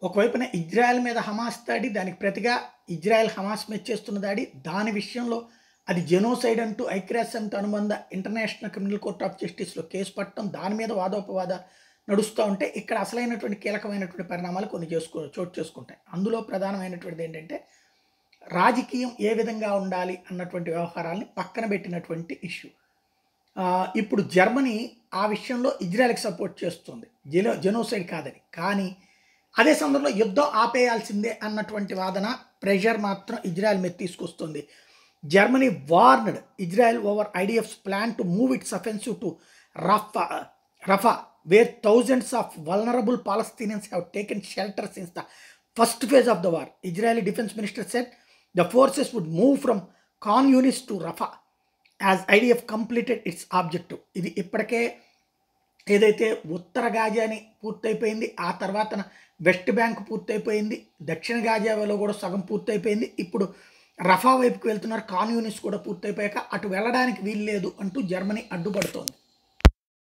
ఒకవైపున ఇజ్రాయెల్ మీద హమాస్ దాడి, దానికి ప్రతిగా ఇజ్రాయెల్ హమాస్ మీద చేస్తున్న దాడి, దాని విషయంలో అది జెనోసైడ్ అంటూ ఐక్యరాజ్యసమితి అనుబంధ ఇంటర్నేషనల్ క్రిమినల్ కోర్ట్ ఆఫ్ జస్టిస్‌లో కేసు పట్టడం, దాని మీద వాదోపవాద నడుస్తా ఉంటే, ఇక్కడ అసలైనటువంటి కీలకమైనటువంటి పరిణామాలు కొన్ని చోటు చేసుకుంటాయి. అందులో ప్రధానమైనటువంటిది ఏంటంటే, రాజకీయం ఏ విధంగా ఉండాలి అన్నటువంటి వ్యవహారాల్ని పక్కన పెట్టినటువంటి ఇష్యూ. ఇప్పుడు జర్మనీ ఆ విషయంలో ఇజ్రాయెల్‌కి సపోర్ట్ చేస్తుంది. జెనోసైడ్ కాదని. కానీ అదే సందర్భంలో యుద్ధం ఆపేయాల్సిందే అన్నటువంటి వాదన, ప్రెషర్ మాత్రం ఇజ్రాయెల్ మీద తీసుకొస్తుంది. Germany warned Israel over IDF's plan to move its offensive to Rafah where thousands of vulnerable Palestinians have taken shelter since the first phase of the war. Israeli defence minister said the forces would move from Khan Younis to Rafah as IDF completed its objective. ఇది ఇప్పటికే ఏదైతే ఉత్తర గాజాని పూర్తయిపోయింది, ఆ తర్వాత west bank పూర్తయిపోయింది, దక్షిణ గాజాలో కూడా సగం పూర్తయిపోయింది, ఇప్పుడు రఫా వైపుకి వెళ్తున్నారు, ఖాన్ యూనిస్ కూడా పూర్తయిపోయాక అటు వెళ్ళడానికి వీలు లేదు అంటూ జర్మనీ అడ్డుపడుతోంది.